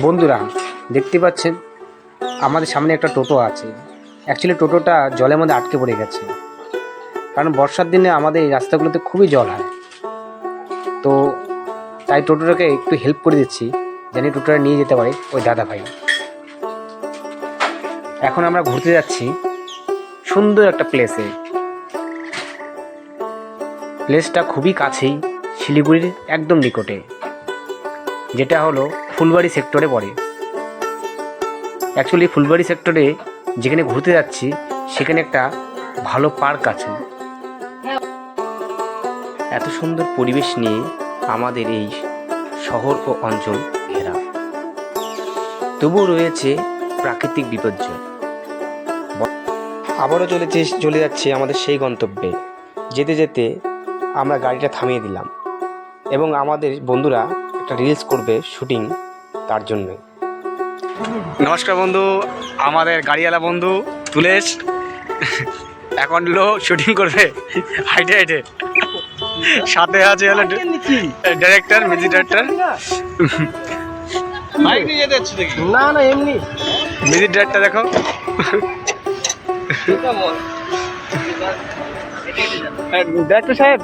বন্ধুরা, দেখতে পাচ্ছেন আমাদের সামনে একটা টোটো আছে। অ্যাকচুয়ালি টোটোটা জলের মধ্যে আটকে পড়ে গেছে, কারণ বর্ষার দিনে আমাদের এই রাস্তাগুলোতে খুবই জল হয়। তো তাই টোটোটাকে একটু হেল্প করে দিচ্ছি, যেন টোটোটা নিয়ে যেতে পারে ওই দাদা ভাই। এখন আমরা ঘুরতে যাচ্ছি সুন্দর একটা প্লেসটা খুবই কাছেই, শিলিগুড়ির একদম নিকটে, যেটা হলো ফুলবাড়ি সেক্টরে পড়ে। অ্যাকচুয়ালি ফুলবাড়ি সেক্টরে যেখানে ঘুরতে যাচ্ছি সেখানে একটা ভালো পার্ক আছে। এত সুন্দর পরিবেশ নিয়ে আমাদের এই শহর ও অঞ্চল ঘেরা, তবুও রয়েছে প্রাকৃতিক বিপর্যয়। আবারও চলে যাচ্ছি আমাদের সেই গন্তব্যে। যেতে যেতে আমরা গাড়িটা থামিয়ে দিলাম এবং আমাদের বন্ধুরা একটা রিলস করবে শুটিং, তার জন্যই। নমস্কার বন্ধু, আমাদের গাড়িওয়ালা বন্ধু তুলেশ এখন শুটিং করবে হাইটে হাইটে। সাথে আছে হলো ডাইরেক্টর, মিউজিক ডাইরেক্টর। না না, এমনি মিউজিক ডাইরেক্টর দেখো। ডাইরেক্টর সাহেব,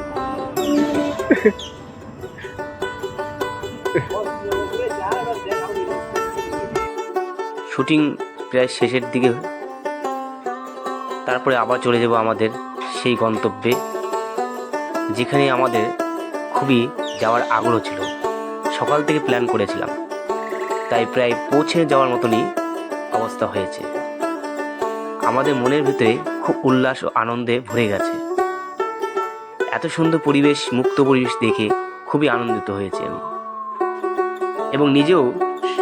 শুটিং প্রায় শেষের দিকে, তারপরে আবার চলে যাব আমাদের সেই গন্তব্যে, যেখানে আমাদের খুবই যাওয়ার আগ্রহ ছিল। সকাল থেকে প্ল্যান করেছিলাম, তাই প্রায় পৌঁছে যাওয়ার মতনই অবস্থা হয়েছে। আমাদের মনের ভিতরে খুব উল্লাস ও আনন্দে ভরে গেছে। এত সুন্দর পরিবেশ, মুক্ত পরিবেশ দেখে খুবই আনন্দিত হয়েছি আমি, এবং নিজেও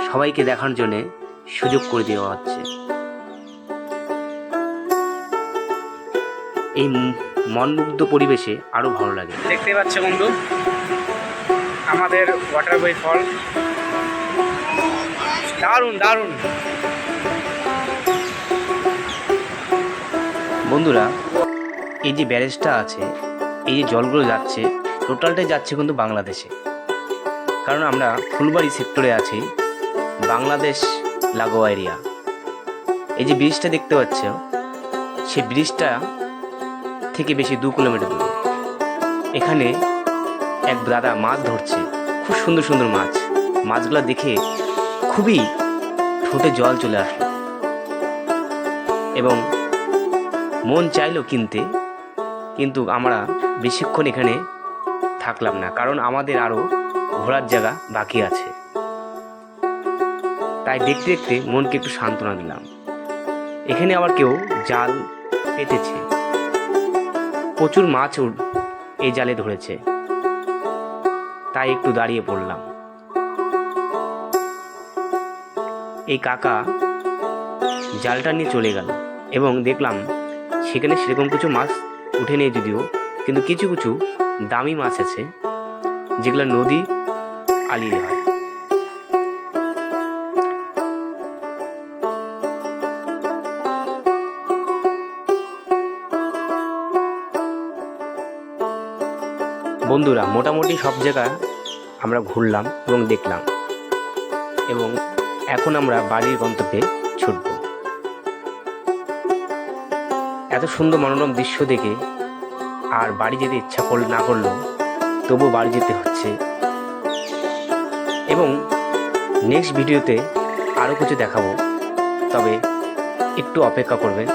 সবাইকে দেখার জন্যে সুযোগ করে দেওয়া হচ্ছে। এই মনমুগ্ধ পরিবেশে আরো ভালো লাগে। দেখতে পাচ্ছে বন্ধু আমাদের ওয়াটার বই ফল, দারুণ দারুণ। বন্ধুরা, এই যে ব্যারেজটা আছে, এই যে জলগুলো যাচ্ছে, টোটালটাই যাচ্ছে কিন্তু বাংলাদেশে। কারণ আমরা ফুলবাড়ি সেক্টরে আছি, বাংলাদেশ লাগোয়া এরিয়া। এই যে ব্রিজটা দেখতে পাচ্ছ, সেই ব্রিজটা থেকে বেশি 2 কিলোমিটার দূরে। এখানে এক দাদা মাছ ধরছে, খুব সুন্দর সুন্দর মাছ। মাছগুলো দেখে খুবই ঠোঁটে জল চলে আসলো এবং মন চাইলো কিনতে, কিন্তু আমরা বেশিক্ষণ এখানে থাকলাম না, কারণ আমাদের আরও ঘোরার জায়গা বাকি আছে। তাই দেখতে দেখতে মনকে একটু সান্ত্বনা দিলাম। এখানে আবার কেউ জাল পেতেছে, প্রচুর মাছ এই জালে ধরেছে, তাই একটু দাঁড়িয়ে পড়লাম। এই কাকা জালটা নিয়ে চলে গেল এবং দেখলাম সেখানে সেরকম কিছু মাছ উঠে নেই যদিও, কিন্তু কিছু কিছু দামি মাছ আছে যেগুলো নদী আলিয়ে হয়। বন্ধুরা, মোটামুটি সব জায়গা আমরা ঘুরলাম এবং দেখলাম, এবং এখন আমরা বাড়ির গন্তব্যে ছুটব। এত সুন্দর মনোরম দৃশ্য দেখে আর বাড়ি যেতে ইচ্ছা না করলেও তবু বাড়ি যেতে হচ্ছে। এবং নেক্সট ভিডিওতে আরও কিছু দেখাবো, তবে একটু অপেক্ষা করবেন।